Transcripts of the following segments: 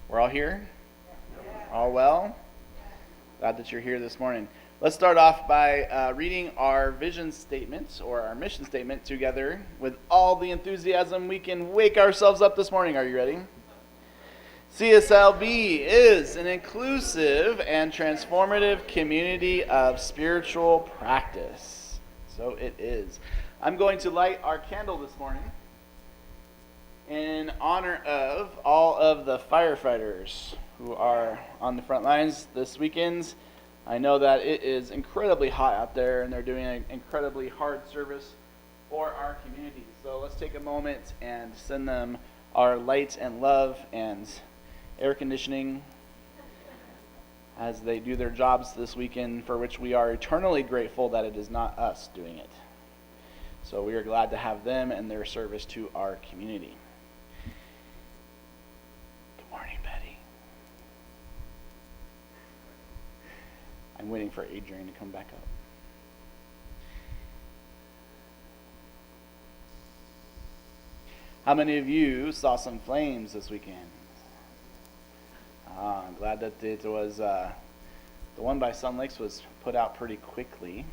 We're all here? All well? Glad that you're here this morning. Let's start off by reading our vision statement or our mission statement together with all the enthusiasm we can wake ourselves up this morning. Are you ready? CSLB is an inclusive and transformative community of spiritual practice. So it is. I'm going to light our candle this morning in honor of all of the firefighters who are on the front lines this weekend. I know that it is incredibly hot out there and they're doing an incredibly hard service for our community. So let's take a moment and send them our light and love and air conditioning as they do their jobs this weekend, for which we are eternally grateful that it is not us doing it. So we are glad to have them and their service to our community. Good morning, Betty. I'm waiting for Adrian to come back up. How many of you saw some flames this weekend? I'm glad that it was, the one by Sun Lakes was put out pretty quickly.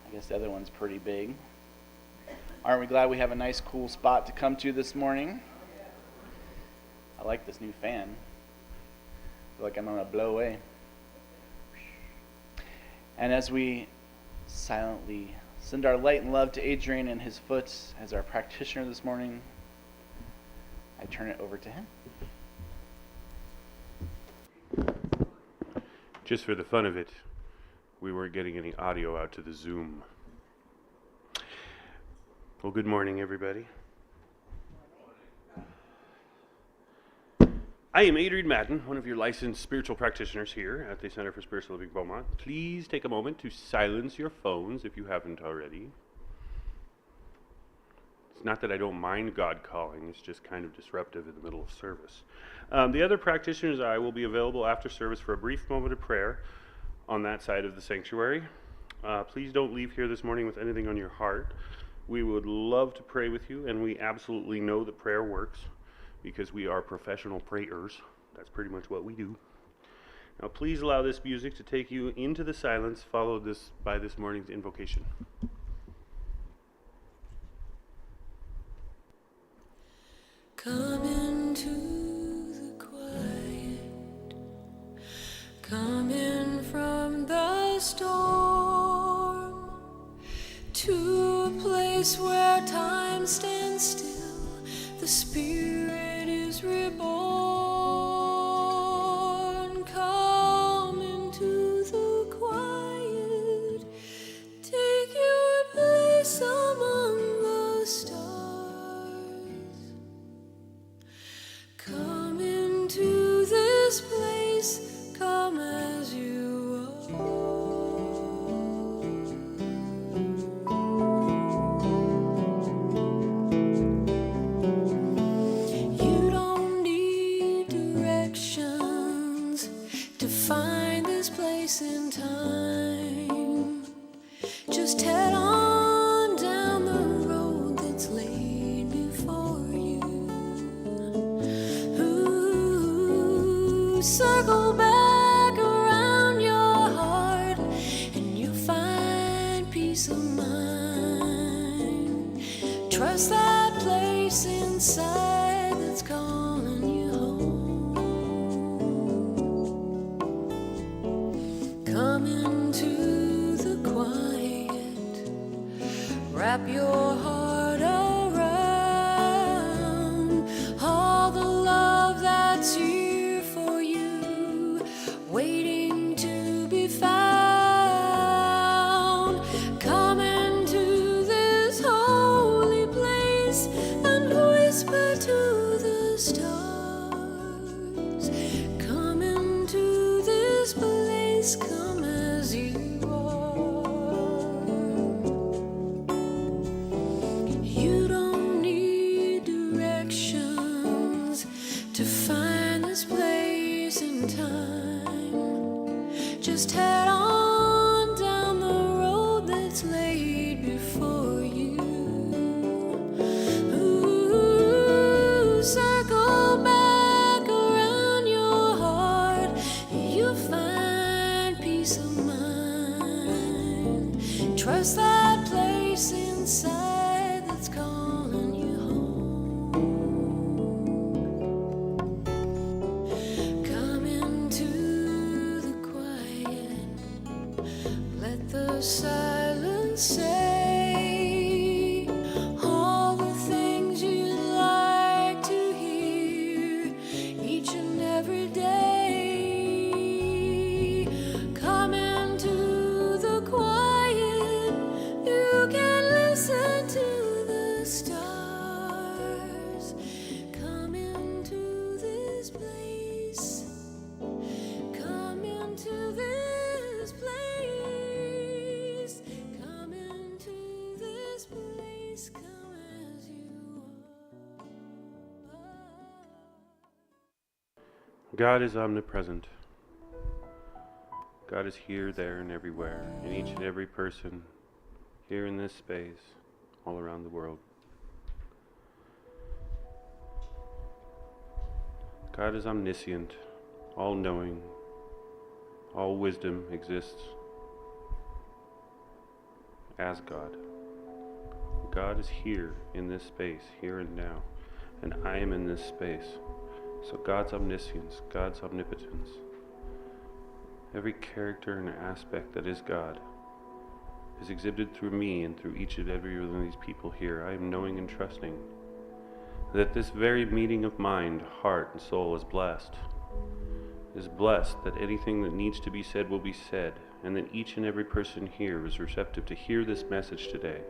I guess the other one's pretty big. Aren't we glad we have a nice cool spot to come to this morning? I like this new fan. I feel like I'm going to blow away. And as we silently send our light and love to Adrian and his foot as our practitioner this morning, I turn it over to him. Just for the fun of it, we weren't getting any audio out to the Zoom. Well, good morning, everybody. I am Adrian Madden, one of your licensed spiritual practitioners here at the Center for Spiritual Living Beaumont. Please take a moment to silence your phones if you haven't already. It's not that I don't mind God calling, it's just kind of disruptive in the middle of service. The other practitioners and I will be available after service for a brief moment of prayer on that side of the sanctuary. Please don't leave here this morning with anything on your heart. We would love to pray with you, and we absolutely know that prayer works because we are professional prayers. That's pretty much what we do. Now please allow this music to take you into the silence, followed by this morning's invocation. Come into the quiet, come in from the storm, to a place where time stands still, the Spirit is reborn. Come into the quiet, take your place among the stars. Come into this place, come as you are. You don't need directions to find this place in time. Just head on down the road that's laid before you. Circle back around your heart and you'll find peace of mind. Trust that place inside that's calling you home. Come into the quiet, wrap your heart around all the love that's here for you, waiting to be found. Come into this holy place and whisper to the stars. Come into this place, come as you are. You don't need directions to find this place in time. Just head on down the road that's laid before you. Ooh, circle back around. God is omnipresent. God is here, there, and everywhere, in each and every person, here in this space, all around the world. God is omniscient, all-knowing, all wisdom exists as God. God is here in this space, here and now, and I am in this space. So God's omniscience, God's omnipotence, every character and aspect that is God is exhibited through me and through each and every one of these people here. I am knowing and trusting that this very meeting of mind, heart, and soul is blessed that anything that needs to be said will be said, and that each and every person here is receptive to hear this message today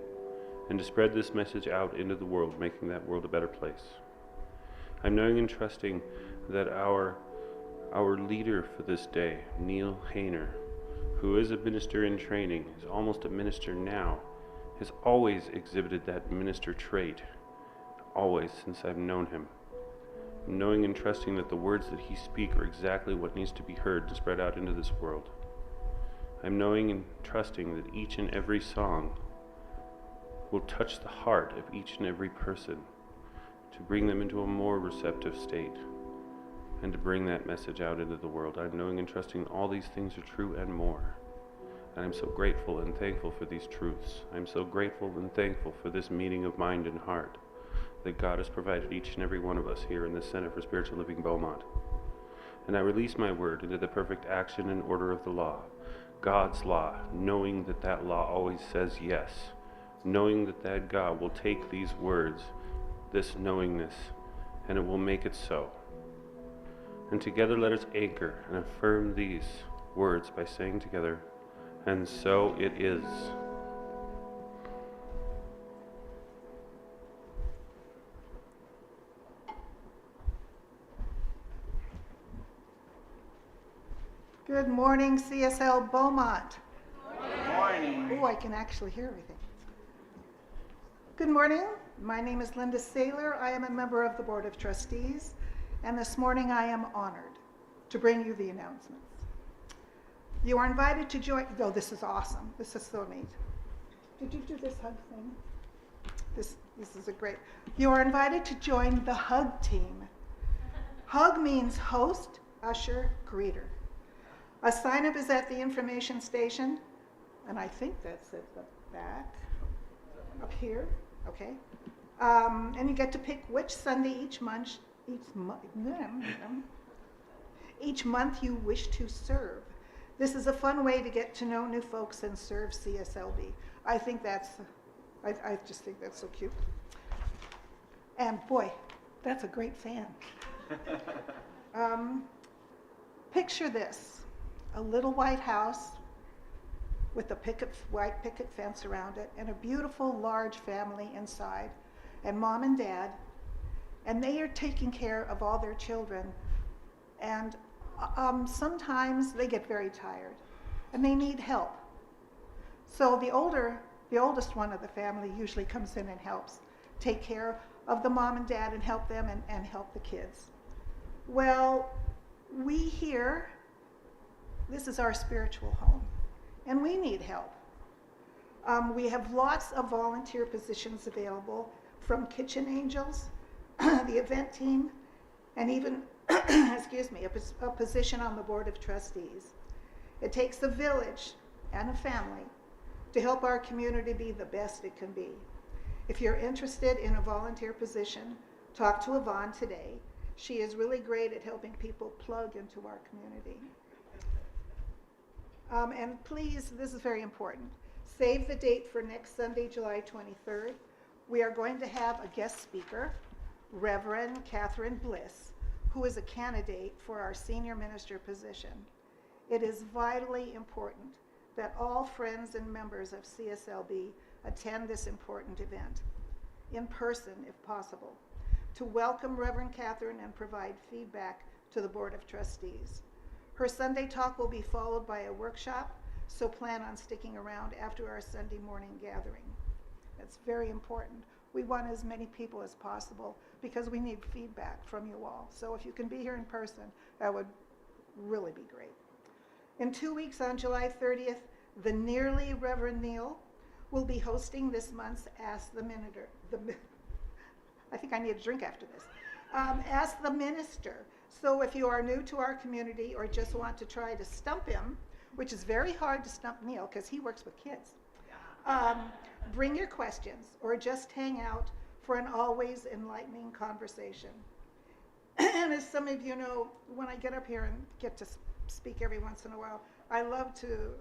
and to spread this message out into the world, making that world a better place. I'm knowing and trusting that our leader for this day, Neil Hayner, who is a minister in training, is almost a minister now, has always exhibited that minister trait, always since I've known him. Knowing and trusting that the words that he speaks are exactly what needs to be heard to spread out into this world. I'm knowing and trusting that each and every song will touch the heart of each and every person to bring them into a more receptive state and to bring that message out into the world. I'm knowing and trusting all these things are true and more. And I'm so grateful and thankful for these truths. I'm so grateful and thankful for this meeting of mind and heart that God has provided each and every one of us here in the Center for Spiritual Living Beaumont. And I release my word into the perfect action and order of the law, God's law, knowing that that law always says yes, knowing that that God will take these words, this knowingness, and it will make it so. And together let us anchor and affirm these words by saying together, and so it is. Good morning, CSL Beaumont. Good morning. Oh, I can actually hear everything. Good morning. My name is Linda Saylor. I am a member of the Board of Trustees, and this morning I am honored to bring you the announcements. You are invited to join. Oh, this is awesome. This is so neat. Did you do this hug thing? This is a great. You are invited to join the hug team. Hug means host, usher, greeter. A sign-up is at the information station, and I think that's at the back, up here, okay? And you get to pick which Sunday each month you wish to serve. This is a fun way to get to know new folks and serve CSLB. I just think that's so cute. And boy, that's a great fan. Picture this. A little white house with a white picket fence around it and a beautiful large family inside and mom and dad, and they are taking care of all their children, and sometimes they get very tired and they need help. So the oldest one of the family usually comes in and helps take care of the mom and dad and help them and help the kids. Well, we here, this is our spiritual home, and we need help. We have lots of volunteer positions available, from kitchen angels, the event team, and even, excuse me, a position on the Board of Trustees. It takes a village and a family to help our community be the best it can be. If you're interested in a volunteer position, talk to Yvonne today. She is really great at helping people plug into our community. And please, this is very important, save the date for next Sunday, July 23rd. We are going to have a guest speaker, Reverend Catherine Bliss, who is a candidate for our senior minister position. It is vitally important that all friends and members of CSLB attend this important event, in person if possible, to welcome Reverend Catherine and provide feedback to the Board of Trustees. Her Sunday talk will be followed by a workshop, so plan on sticking around after our Sunday morning gathering. That's very important. We want as many people as possible because we need feedback from you all. So if you can be here in person, that would really be great. In 2 weeks, on July 30th, the nearly Reverend Neil will be hosting this month's Ask the Minister. I think I need a drink after this. Ask the Minister. So if you are new to our community or just want to try to stump him, which is very hard to stump Neil because he works with kids, bring your questions or just hang out for an always enlightening conversation. And as some of you know, when I get up here and get to speak every once in a while, I love to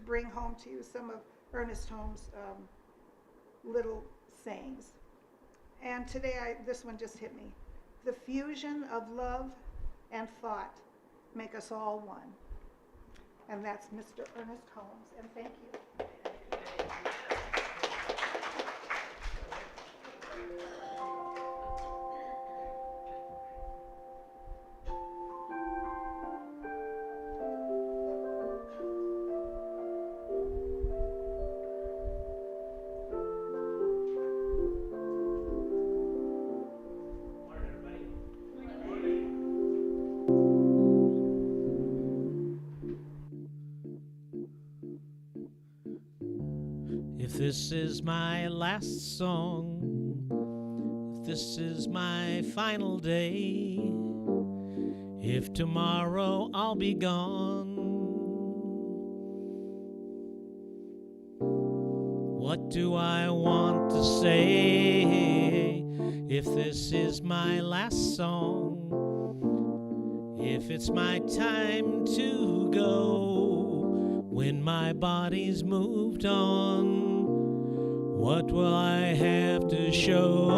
bring home to you some of Ernest Holmes' little sayings. And today, this one just hit me. The fusion of love and thought make us all one. And that's Mr. Ernest Holmes, and thank you. If this is my last song, if this is my final day, if tomorrow I'll be gone, what do I want to say? If this is my last song, if it's my time to go, when my body's moved on, what will I have to show?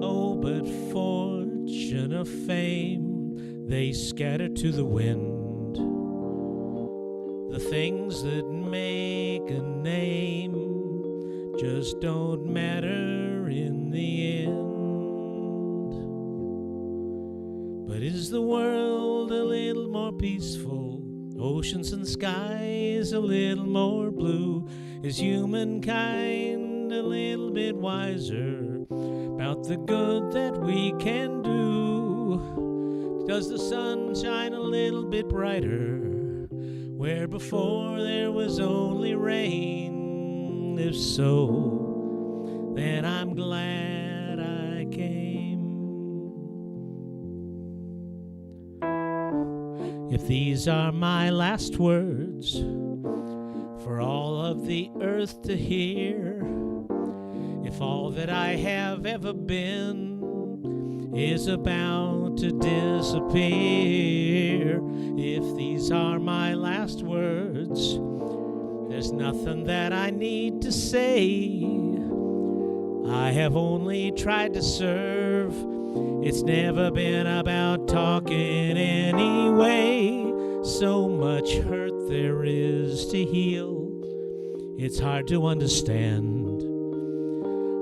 Oh, but fortune or fame, they scatter to the wind. The things that make a name just don't matter in the end. But is the world a little more peaceful? Oceans and skies a little more blue? Is humankind a little bit wiser about the good that we can do? Does the sun shine a little bit brighter where before there was only rain? If so, then I'm glad I came. If these are my last words for all of the earth to hear, if all that I have ever been is about to disappear, if these are my last words, there's nothing that I need to say. I have only tried to serve. It's never been about talking anyway. So much hurt there is to heal, it's hard to understand.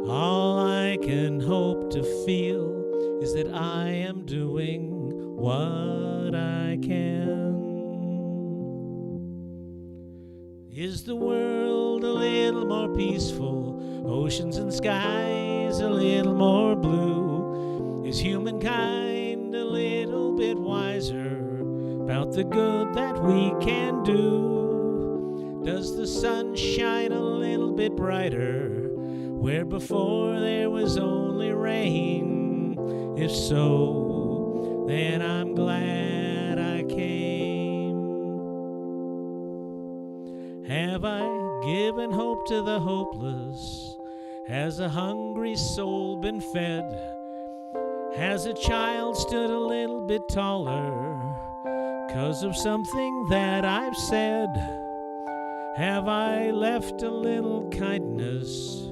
All I can hope to feel is that I am doing what I can. Is the world a little more peaceful? Oceans and skies a little more blue? Is humankind a little bit wiser about the good that we can do? Does the sun shine a little bit brighter where before there was only rain? If so, then I'm glad I came. Have I given hope to the hopeless? Has a hungry soul been fed? Has a child stood a little bit taller 'cause of something that I've said? Have I left a little kindness?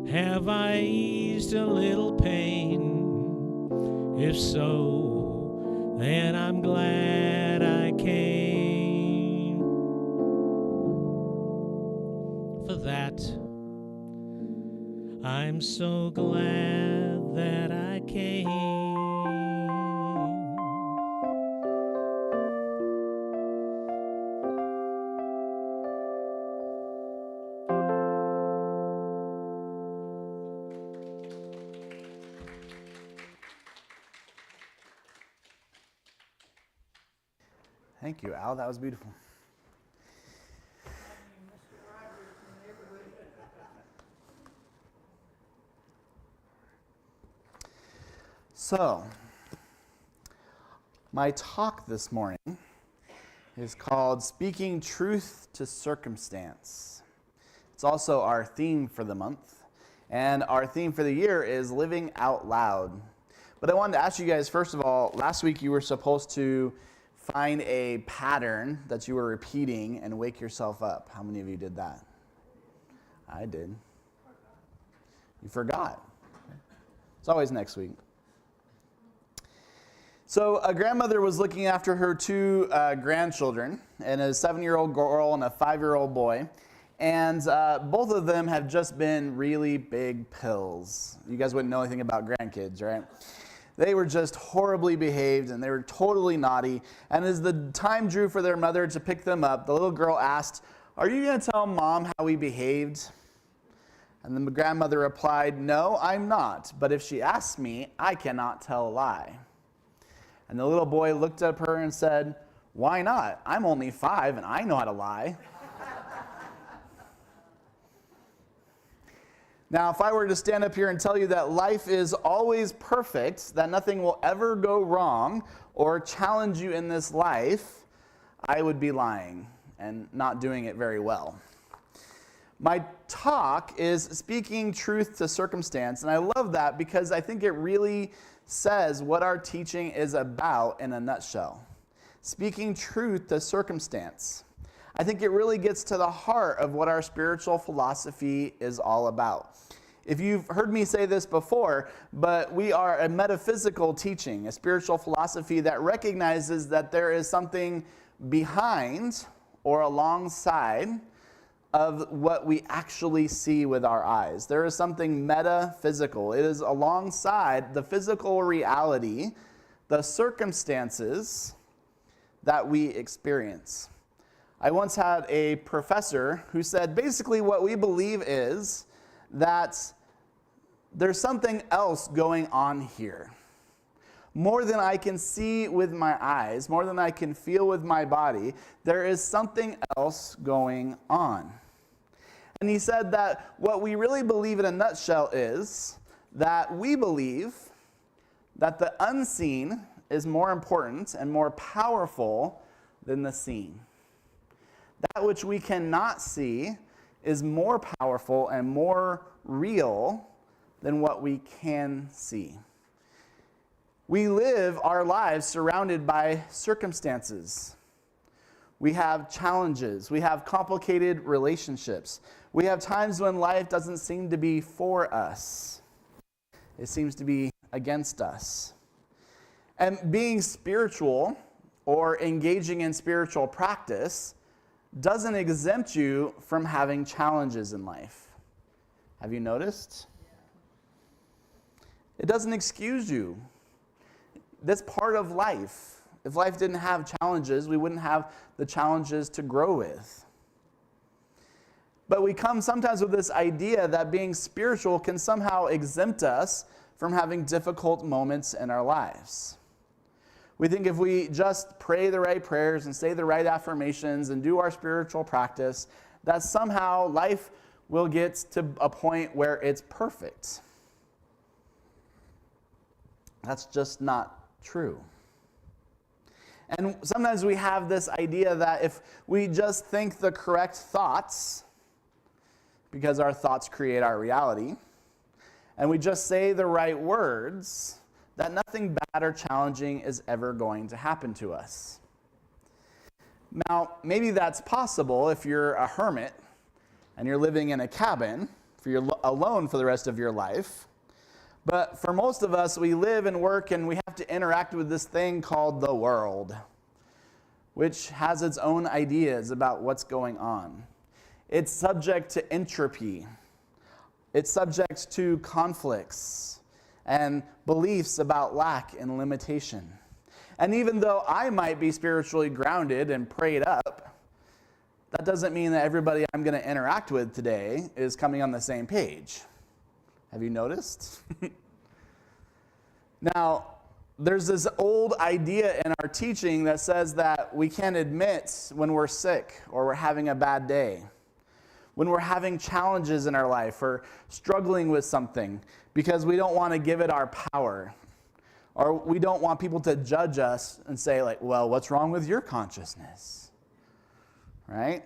Have I eased a little pain? If so, then I'm glad I came. For that, I'm so glad that I came. Thank you, Al. That was beautiful. So, my talk this morning is called Speaking Truth to Circumstance. It's also our theme for the month, and our theme for the year is Living Out Loud. But I wanted to ask you guys, first of all, last week you were supposed to find a pattern that you were repeating and wake yourself up. How many of you did that? I did. You forgot. It's always next week. So a grandmother was looking after her two grandchildren, and a 7-year-old girl and a 5-year-old boy. And both of them have just been really big pills. You guys wouldn't know anything about grandkids, right? They were just horribly behaved, and they were totally naughty. And as the time drew for their mother to pick them up, the little girl asked, "Are you going to tell Mom how we behaved?" And the grandmother replied, "No, I'm not. But if she asks me, I cannot tell a lie." And the little boy looked at her and said, "Why not? I'm only 5 and I know how to lie." Now, if I were to stand up here and tell you that life is always perfect, that nothing will ever go wrong or challenge you in this life, I would be lying and not doing it very well. My talk is Speaking Truth to Circumstance, and I love that because I think it really says what our teaching is about in a nutshell. Speaking truth to circumstance. I think it really gets to the heart of what our spiritual philosophy is all about. If you've heard me say this before, but we are a metaphysical teaching, a spiritual philosophy that recognizes that there is something behind or alongside of what we actually see with our eyes. There is something metaphysical. It is alongside the physical reality, the circumstances that we experience. I once had a professor who said basically what we believe is that there's something else going on here. More than I can see with my eyes, more than I can feel with my body, there is something else going on. And he said that what we really believe in a nutshell is that we believe that the unseen is more important and more powerful than the seen. That which we cannot see is more powerful and more real than what we can see. We live our lives surrounded by circumstances. We have challenges. We have complicated relationships. We have times when life doesn't seem to be for us. It seems to be against us. And being spiritual or engaging in spiritual practice doesn't exempt you from having challenges in life. Have you noticed? It doesn't excuse you. That's part of life. If life didn't have challenges, we wouldn't have the challenges to grow with. But we come sometimes with this idea that being spiritual can somehow exempt us from having difficult moments in our lives. We think if we just pray the right prayers and say the right affirmations and do our spiritual practice, that somehow life will get to a point where it's perfect. That's just not true. And sometimes we have this idea that if we just think the correct thoughts, because our thoughts create our reality, and we just say the right words, that nothing bad or challenging is ever going to happen to us. Now, maybe that's possible if you're a hermit and you're living in a cabin, if you're alone for the rest of your life. But for most of us, we live and work and we have to interact with this thing called the world, which has its own ideas about what's going on. It's subject to entropy. It's subject to conflicts and beliefs about lack and limitation. And even though I might be spiritually grounded and prayed up, that doesn't mean that everybody I'm going to interact with today is coming on the same page. Have you noticed? Now, there's this old idea in our teaching that says that we can't admit when we're sick or we're having a bad day, when we're having challenges in our life or struggling with something, because we don't want to give it our power, or we don't want people to judge us and say, like, well, what's wrong with your consciousness? Right?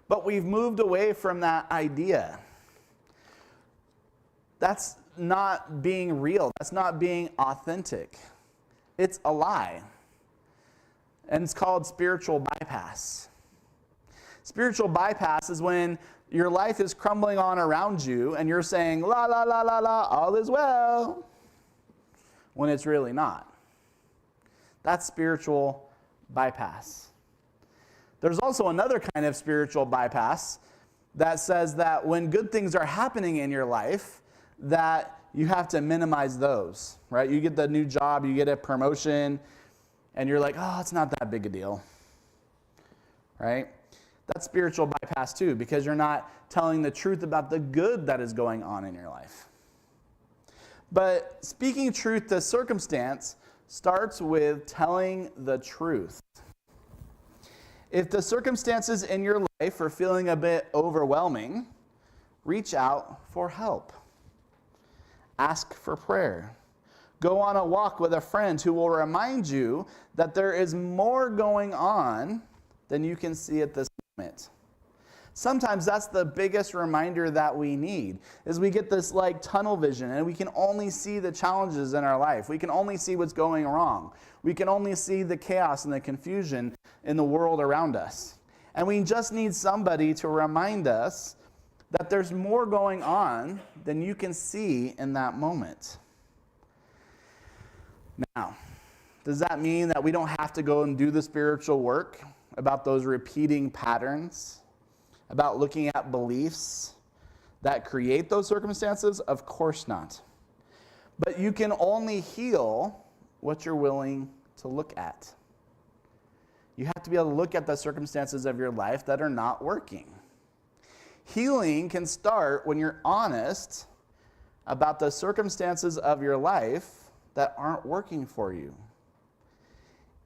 But we've moved away from that idea. That's not being real. That's not being authentic. It's a lie. And it's called spiritual bypass. Spiritual bypass is when your life is crumbling on around you and you're saying, la, la, la, la, la, all is well, when it's really not. That's spiritual bypass. There's also another kind of spiritual bypass that says that when good things are happening in your life, that you have to minimize those, right? You get the new job, you get a promotion, and you're like, oh, it's not that big a deal, right? That's spiritual bypass too, because you're not telling the truth about the good that is going on in your life. But speaking truth to circumstance starts with telling the truth. If the circumstances in your life are feeling a bit overwhelming, reach out for help. Ask for prayer. Go on a walk with a friend who will remind you that there is more going on than you can see at this moment. Sometimes that's the biggest reminder that we need, is we get this like tunnel vision and we can only see the challenges in our life. We can only see what's going wrong. We can only see the chaos and the confusion in the world around us. And we just need somebody to remind us that there's more going on than you can see in that moment. Now, does that mean that we don't have to go and do the spiritual work about those repeating patterns, about looking at beliefs that create those circumstances? Of course not. But you can only heal what you're willing to look at. You have to be able to look at the circumstances of your life that are not working. Healing can start when you're honest about the circumstances of your life that aren't working for you.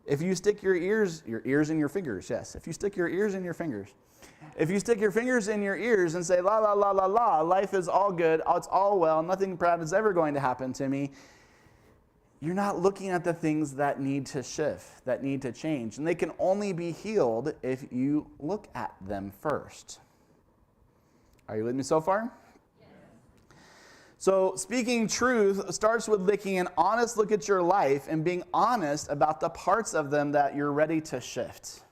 If you stick your ears in your fingers, yes. If you stick your ears in your fingers. If you stick your fingers in your ears and say, la, la, la, la, la, life is all good, it's all well, nothing bad is ever going to happen to me, you're not looking at the things that need to shift, that need to change. And they can only be healed if you look at them first. Are you with me so far? Yes. So speaking truth starts with taking an honest look at your life and being honest about the parts of them that you're ready to shift.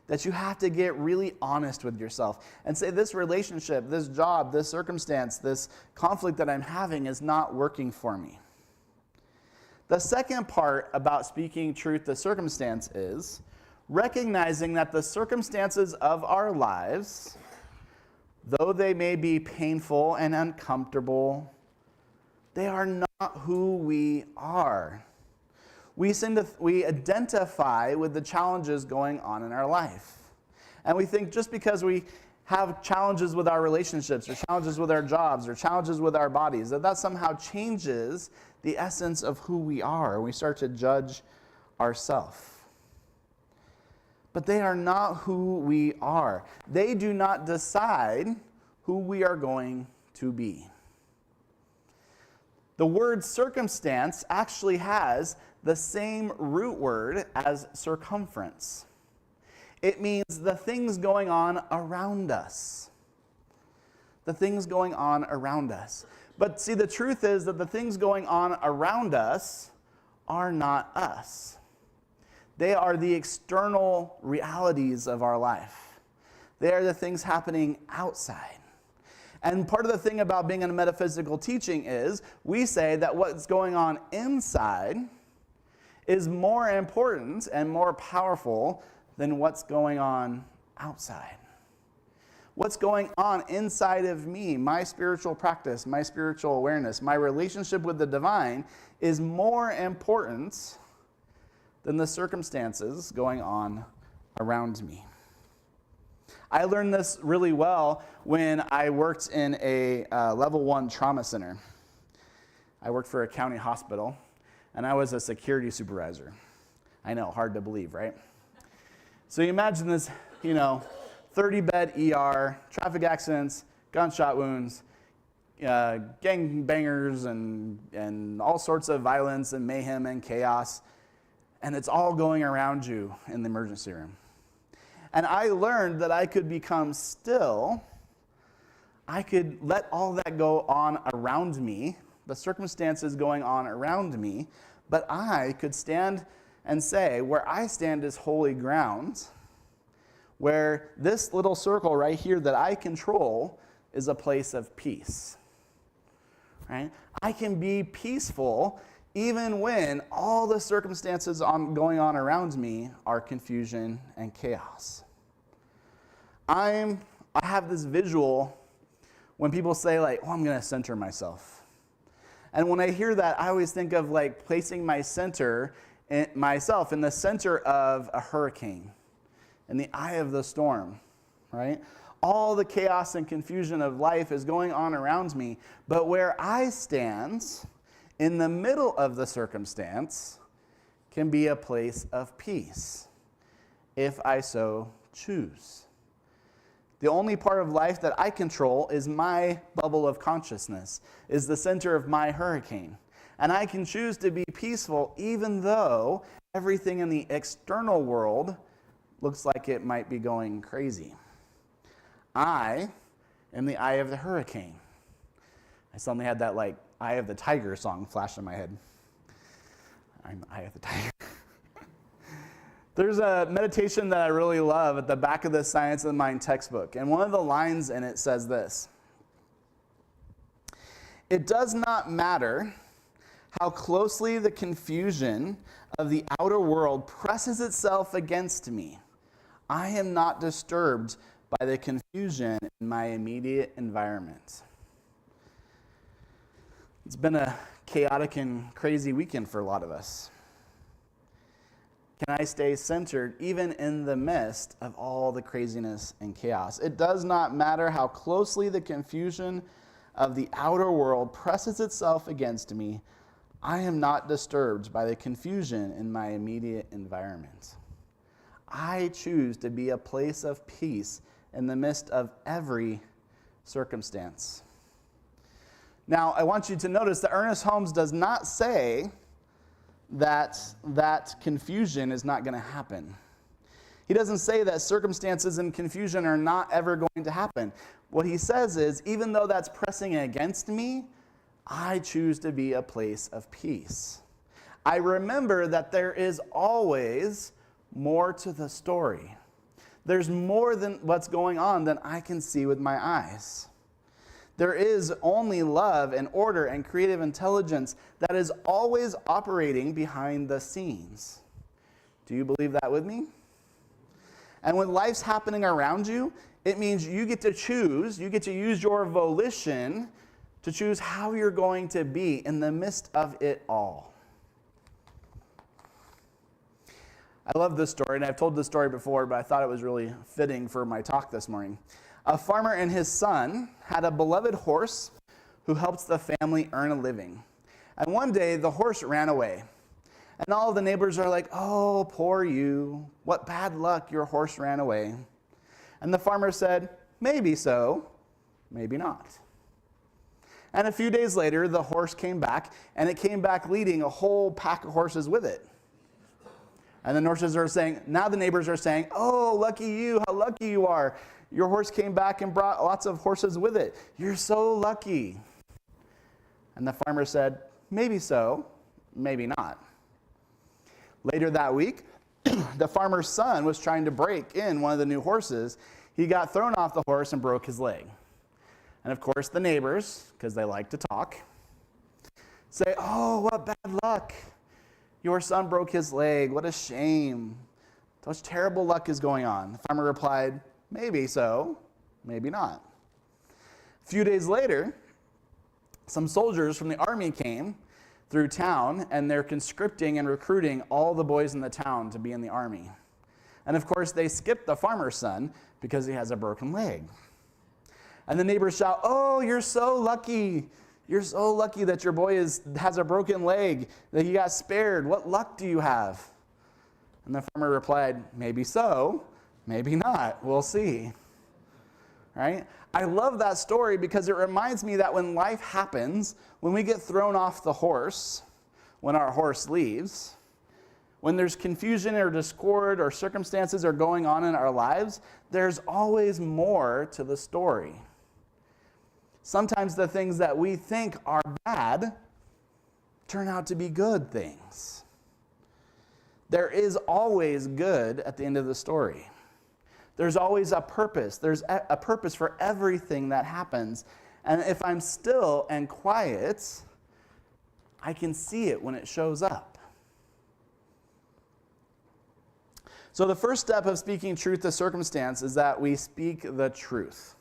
That you have to get really honest with yourself and say, this relationship, this job, this circumstance, this conflict that I'm having is not working for me. The second part about speaking truth to circumstance is recognizing that the circumstances of our lives, though they may be painful and uncomfortable, they are not who we are. We identify with the challenges going on in our life. And we think just because we have challenges with our relationships or challenges with our jobs or challenges with our bodies, that somehow changes the essence of who we are. We start to judge ourselves. But they are not who we are. They do not decide who we are going to be. The word circumstance actually has the same root word as circumference. It means the things going on around us. The things going on around us. But see, the truth is that the things going on around us are not us. They are the external realities of our life. They are the things happening outside. And part of the thing about being in a metaphysical teaching is we say that what's going on inside is more important and more powerful than what's going on outside. What's going on inside of me, my spiritual practice, my spiritual awareness, my relationship with the divine is more important than the circumstances going on around me. I learned this really well when I worked in a level 1 trauma center. I worked for a county hospital. and I was a security supervisor. I know, hard to believe, right? So you imagine this, 30-bed ER, traffic accidents, gunshot wounds, gang bangers, and all sorts of violence and mayhem and chaos, and it's all going around you in the emergency room. And I learned that I could become still. I could let all that go on around me, the circumstances going on around me, but I could stand and say, where I stand is holy ground, where this little circle right here that I control is a place of peace. Right? I can be peaceful even when all the circumstances going on around me are confusion and chaos. I have this visual when people say, like, I'm going to center myself. And when I hear that, I always think of like placing myself in the center of a hurricane, in the eye of the storm, right? All the chaos and confusion of life is going on around me, but where I stand in the middle of the circumstance can be a place of peace, if I so choose. The only part of life that I control is my bubble of consciousness, is the center of my hurricane. And I can choose to be peaceful even though everything in the external world looks like it might be going crazy. I am the eye of the hurricane. I suddenly had that like Eye of the Tiger song flash in my head. I'm the eye of the tiger. There's a meditation that I really love at the back of the Science of the Mind textbook. And one of the lines in it says this: "It does not matter how closely the confusion of the outer world presses itself against me. I am not disturbed by the confusion in my immediate environment." It's been a chaotic and crazy weekend for a lot of us. Can I stay centered even in the midst of all the craziness and chaos? It does not matter how closely the confusion of the outer world presses itself against me. I am not disturbed by the confusion in my immediate environment. I choose to be a place of peace in the midst of every circumstance. Now, I want you to notice that Ernest Holmes does not say that confusion is not going to happen. He doesn't say that circumstances and confusion are not ever going to happen. What he says is, even though that's pressing against me, I choose to be a place of peace. I remember that there is always more to the story. There's more than what's going on than I can see with my eyes. There is only love and order and creative intelligence that is always operating behind the scenes. Do you believe that with me? And when life's happening around you, it means you get to choose, you get to use your volition to choose how you're going to be in the midst of it all. I love this story, and I've told this story before, but I thought it was really fitting for my talk this morning. A farmer and his son had a beloved horse who helped the family earn a living. And one day, the horse ran away. And all of the neighbors are like, "Oh, poor you. What bad luck, your horse ran away." And the farmer said, "Maybe so, maybe not." And a few days later, the horse came back, and it came back leading a whole pack of horses with it. And the neighbors are saying, "Oh, lucky you, how lucky you are. Your horse came back and brought lots of horses with it. You're so lucky." And the farmer said, "Maybe so, maybe not." Later that week, the farmer's son was trying to break in one of the new horses. He got thrown off the horse and broke his leg. And of course, the neighbors, because they like to talk, say, "Oh, what bad luck. Your son broke his leg. What a shame. Such terrible luck is going on." The farmer replied, "Maybe so, maybe not." A few days later, some soldiers from the army came through town, and they're conscripting and recruiting all the boys in the town to be in the army. And of course, they skipped the farmer's son because he has a broken leg. And the neighbors shout, "Oh, you're so lucky. You're so lucky that your boy has a broken leg, that he got spared. What luck do you have? And the farmer replied, maybe so, maybe not. We'll see. Right? I love that story because it reminds me that when life happens, when we get thrown off the horse, when our horse leaves, when there's confusion or discord or circumstances are going on in our lives, there's always more to the story. Sometimes the things that we think are bad turn out to be good things. There is always good at the end of the story. There's always a purpose. There's a purpose for everything that happens. And if I'm still and quiet, I can see it when it shows up. So the first step of speaking truth to circumstance is that we speak the truth.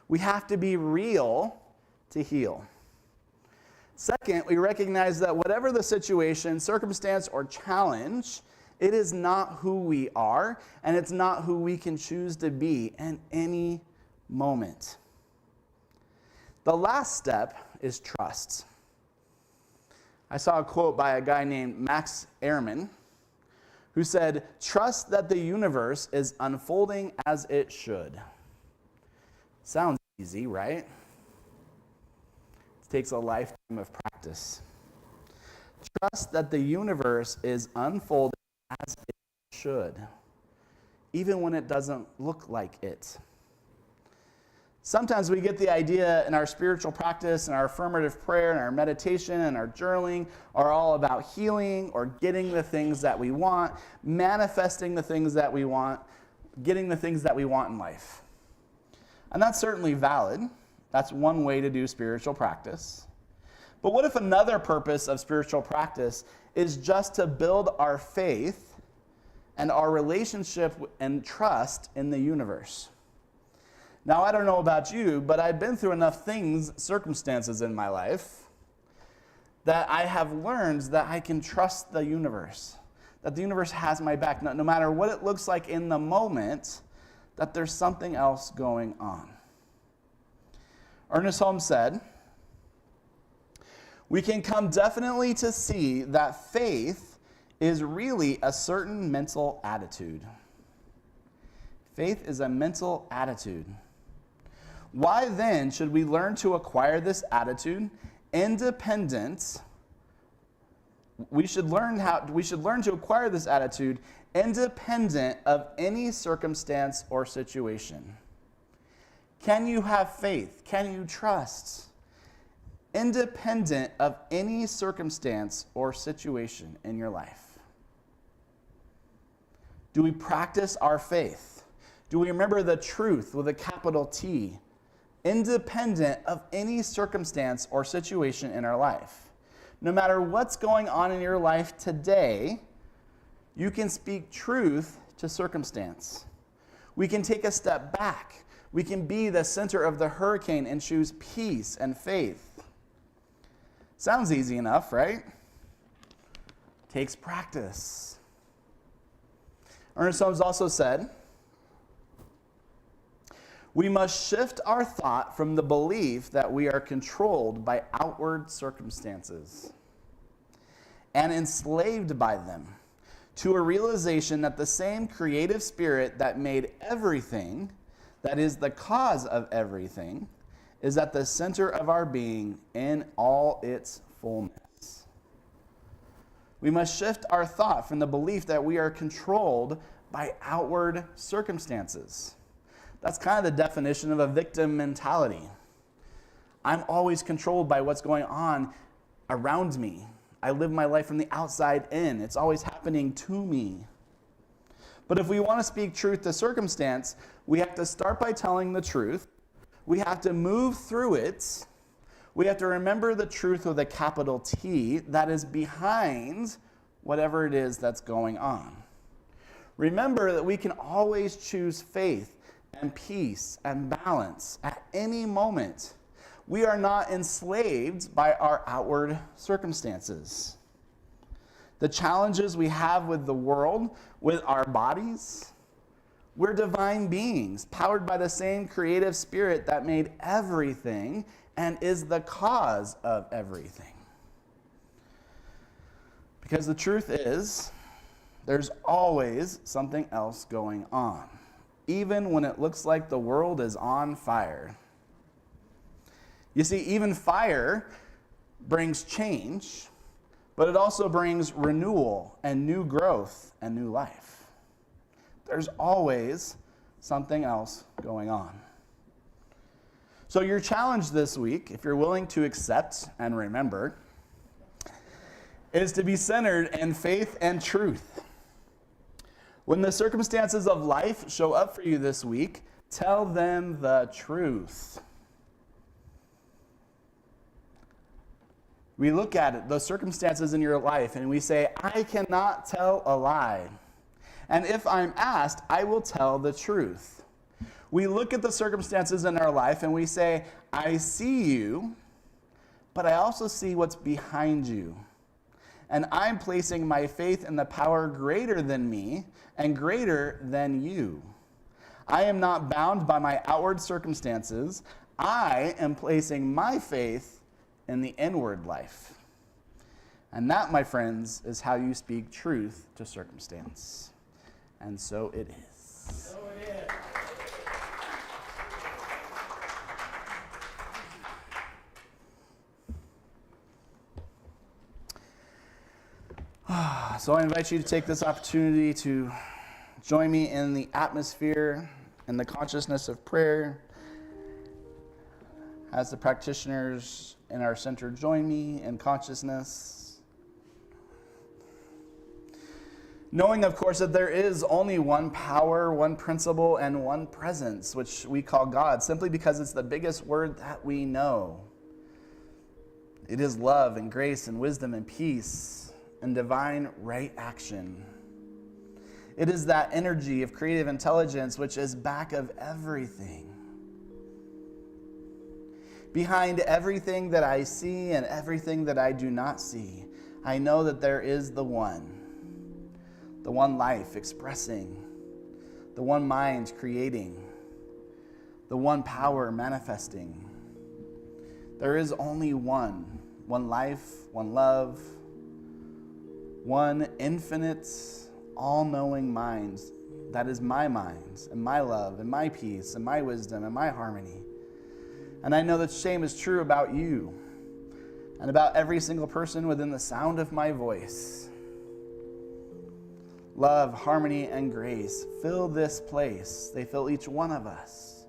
We have to be real to heal. Second, we recognize that whatever the situation, circumstance, or challenge, it is not who we are, and it's not who we can choose to be in any moment. The last step is trust. I saw a quote by a guy named Max Ehrman, who said, "Trust that the universe is unfolding as it should." Sounds easy, right? It takes a lifetime of practice. Trust that the universe is unfolding as it should, even when it doesn't look like it. Sometimes we get the idea in our spiritual practice and our affirmative prayer and our meditation and our journaling are all about healing or getting the things that we want, manifesting the things that we want, getting the things that we want in life. And that's certainly valid. That's one way to do spiritual practice. But what if another purpose of spiritual practice is just to build our faith and our relationship and trust in the universe? Now, I don't know about you, but I've been through enough circumstances in my life, that I have learned that I can trust the universe, that the universe has my back, no matter what it looks like in the moment, that there's something else going on. Ernest Holmes said, "We can come definitely to see that faith is really a certain mental attitude." Faith is a mental attitude. Why then should we learn to acquire this attitude independent? We should learn to acquire this attitude independent of any circumstance or situation. Can you have faith? Can you trust? Independent of any circumstance or situation in your life. Do we practice our faith? Do we remember the truth with a capital T? Independent of any circumstance or situation in our life. No matter what's going on in your life today, you can speak truth to circumstance. We can take a step back. We can be the center of the hurricane and choose peace and faith. Sounds easy enough, right? Takes practice. Ernest Holmes also said, "We must shift our thought from the belief that we are controlled by outward circumstances and enslaved by them to a realization that the same creative spirit that made everything, that is the cause of everything, is at the center of our being in all its fullness." We must shift our thought from the belief that we are controlled by outward circumstances. That's kind of the definition of a victim mentality. I'm always controlled by what's going on around me. I live my life from the outside in. It's always happening to me. But if we want to speak truth to circumstance, we have to start by telling the truth. We have to move through it. We have to remember the truth with a capital T that is behind whatever it is that's going on. Remember that we can always choose faith and peace and balance at any moment. We are not enslaved by our outward circumstances. The challenges we have with the world, with our bodies, we're divine beings, powered by the same creative spirit that made everything and is the cause of everything. Because the truth is, there's always something else going on, even when it looks like the world is on fire. You see, even fire brings change, but it also brings renewal and new growth and new life. There's always something else going on. So your challenge this week, if you're willing to accept and remember, is to be centered in faith and truth. When the circumstances of life show up for you this week, tell them the truth. We look at it, those circumstances in your life, and we say, I cannot tell a lie. And if I'm asked, I will tell the truth. We look at the circumstances in our life and we say, I see you, but I also see what's behind you. And I'm placing my faith in the power greater than me and greater than you. I am not bound by my outward circumstances. I am placing my faith in the inward life. And that, my friends, is how you speak truth to circumstance. And so it is. So it is. So I invite you to take this opportunity to join me in the atmosphere and the consciousness of prayer. As the practitioners in our center join me in consciousness. Knowing, of course, that there is only one power, one principle, and one presence, which we call God, simply because it's the biggest word that we know. It is love and grace and wisdom and peace and divine right action. It is that energy of creative intelligence which is back of everything. Behind everything that I see and everything that I do not see, I know that there is the one life expressing, the one mind creating, the one power manifesting. There is only one life, one love, one infinite, all-knowing mind. That is my mind and my love and my peace and my wisdom and my harmony. And I know that same is true about you and about every single person within the sound of my voice. Love, harmony, and grace fill this place. They fill each one of us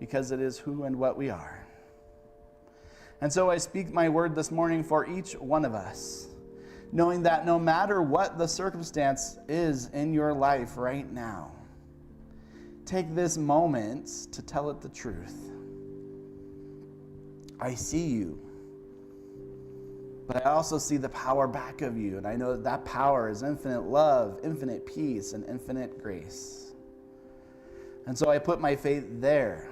because it is who and what we are. And so I speak my word this morning for each one of us, knowing that no matter what the circumstance is in your life right now, take this moment to tell it the truth. I see you, but I also see the power back of you, and I know that that power is infinite love, infinite peace, and infinite grace. And so I put my faith there.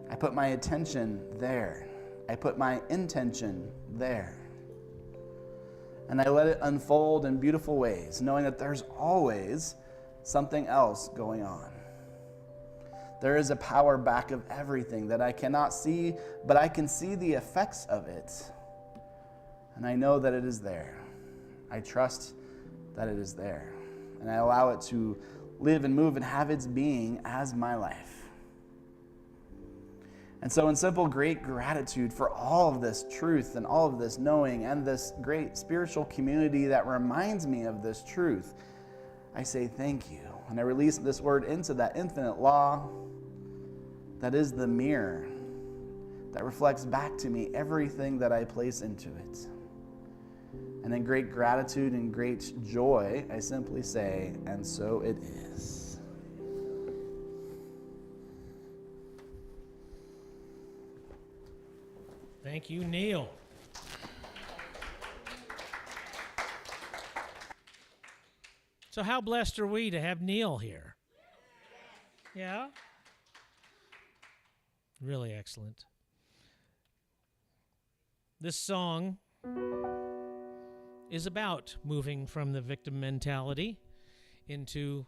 I put my attention there. I put my intention there. And I let it unfold in beautiful ways, knowing that there's always something else going on. There is a power back of everything that I cannot see, but I can see the effects of it. And I know that it is there. I trust that it is there. And I allow it to live and move and have its being as my life. And so in simple, great gratitude for all of this truth and all of this knowing and this great spiritual community that reminds me of this truth, I say thank you. And I release this word into that infinite law that is the mirror that reflects back to me everything that I place into it. And in great gratitude and great joy, I simply say, and so it is. Thank you, Neil. So how blessed are we to have Neil here? Yeah? Really excellent. This song is about moving from the victim mentality into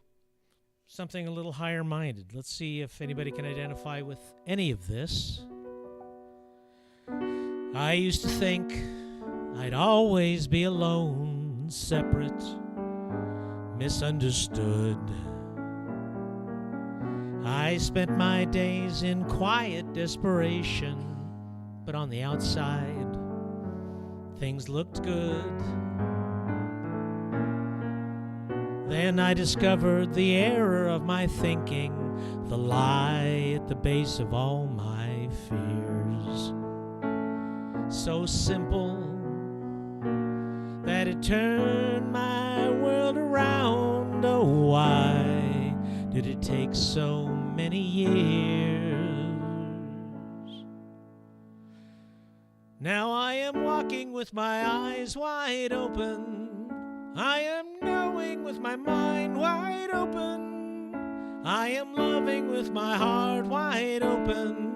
something a little higher minded. Let's see if anybody can identify with any of this. I used to think I'd always be alone, separate, misunderstood. I spent my days in quiet desperation, but on the outside, things looked good. Then I discovered the error of my thinking, the lie at the base of all my fears. So simple that it turned my world around. Oh, why did it take so many years? Now I am walking with my eyes wide open. I am knowing with my mind wide open. I am loving with my heart wide open.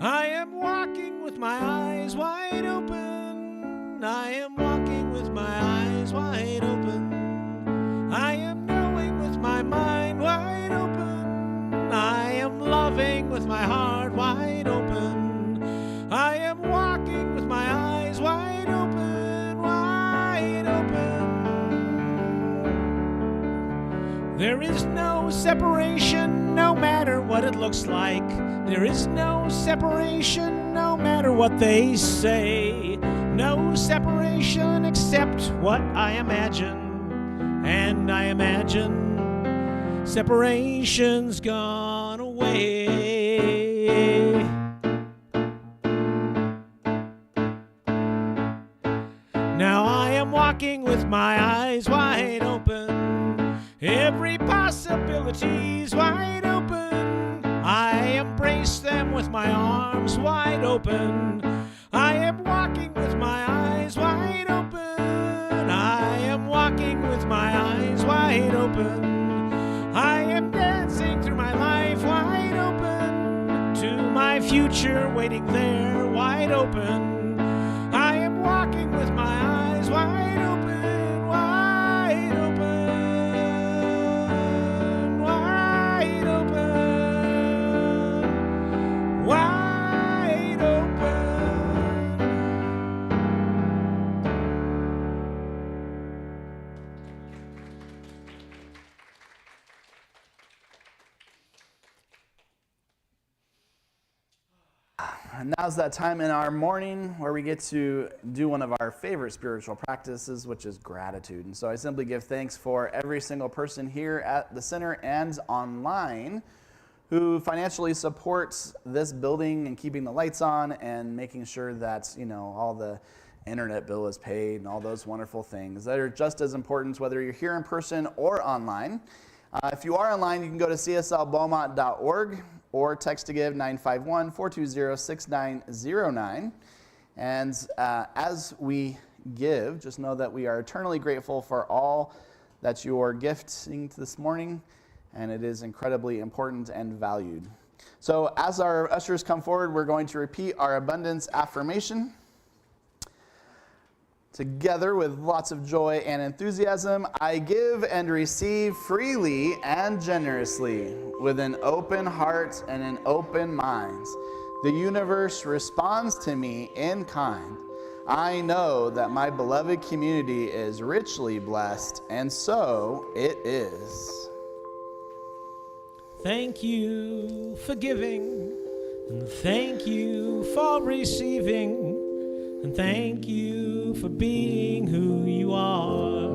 I am walking with my eyes wide open. I am walking with my eyes wide open. I am knowing with my mind wide open. I am loving with my heart wide open. I am walking with my eyes wide open, wide open. There is no separation, no matter what it looks like. There is no separation, no matter what they say. No separation except what I imagine. And I imagine separation's gone away. Now I am walking with my eyes wide open. Every possibility's wide open. I embrace them with my arms wide open. I am walking with my eyes wide open. I am walking with my eyes wide open. I am dancing through my life wide open. To my future waiting there wide open. I am walking with my eyes wide open, wide open, wide open, wide open. And now's that time in our morning where we get to do one of our favorite spiritual practices, which is gratitude. And so I simply give thanks for every single person here at the center and online who financially supports this building and keeping the lights on and making sure that, all the internet bill is paid and all those wonderful things that are just as important whether you're here in person or online. If you are online, you can go to cslbeaumont.org or text to give 951-420-6909. And as we give, just know that we are eternally grateful for all that you are gifting this morning, and it is incredibly important and valued. So as our ushers come forward, we're going to repeat our abundance affirmation together with lots of joy and enthusiasm. I give and receive freely and generously with an open heart and an open mind. The universe responds to me in kind. I know that my beloved community is richly blessed, and so it is. Thank you for giving, and thank you for receiving, and thank you for being who you are.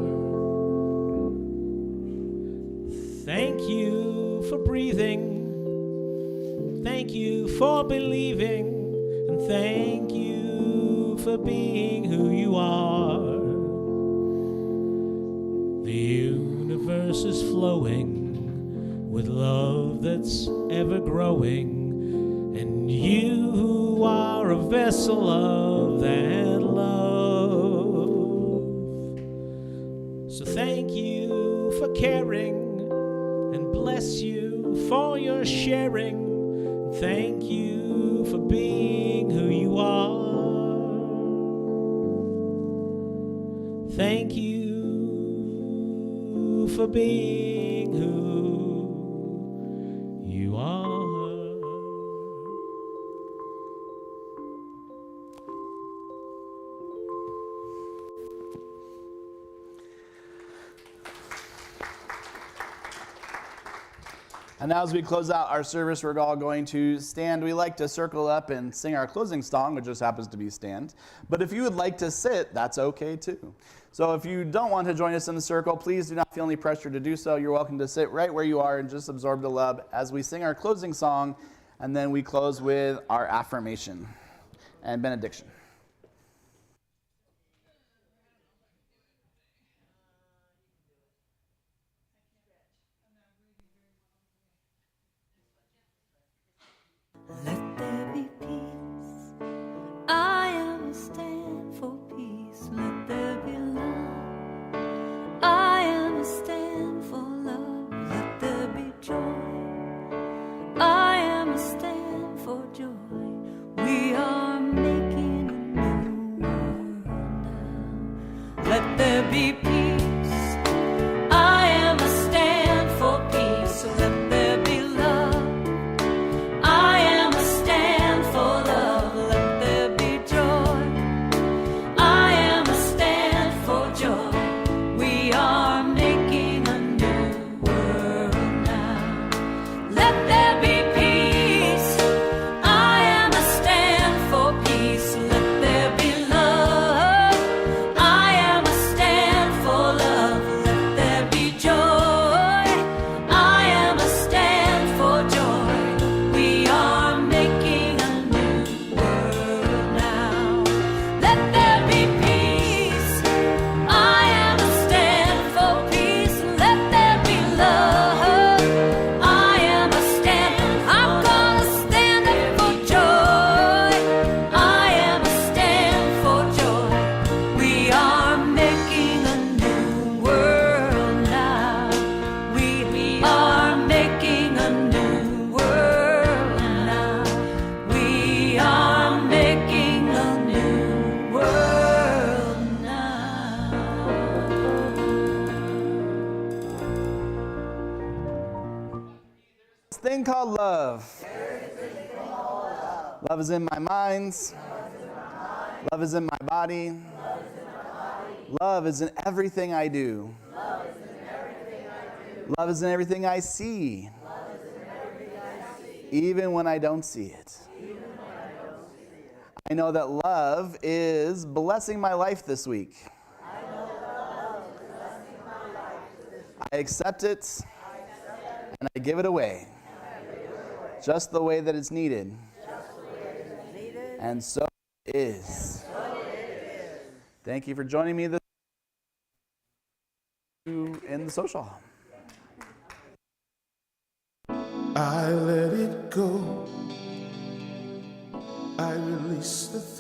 Thank you for breathing. Thank you for believing, and thank you for being who you are. The universe is flowing with love that's ever growing, and you are a vessel of that love. So thank you for caring, and bless you for your sharing. Thank you for being who you are. Thank you for being who you are. And now as we close out our service, we're all going to stand. We like to circle up and sing our closing song, which just happens to be stand. But if you would like to sit, that's okay too. So if you don't want to join us in the circle, please do not feel any pressure to do so. You're welcome to sit right where you are and just absorb the love as we sing our closing song, and then we close with our affirmation and benediction. Let there be peace. I am a stand for peace. Let there be love. I am a stand for love. Let there be joy. I am a stand for joy. We are making a new world now. Let there be peace. I am a stand for peace. Let there be love. I am a stand for love. Let there be joy. I am a stand for joy. We are making a new world now. Let there be peace. I am a stand for peace. Let there be love. I am a stand for love. Let there be joy. I am a stand for joy. We are making a new world now. Let there be peace. I am a stand for peace. Let there be love. I am a stand. I'm gonna stand up for joy. I am a stand for joy. We are making a new world now. We are making a new world now. We are making a new world now. This thing called love. Love is in my mind. Love is in my body. Love is in everything I do. Love is in everything I see. Even when I don't see it. I know that love is blessing my life this week. I accept it and I give it away. Just the way that it's needed. And so it is. Thank you for joining me this in the social hall. I let it go. I release the thing.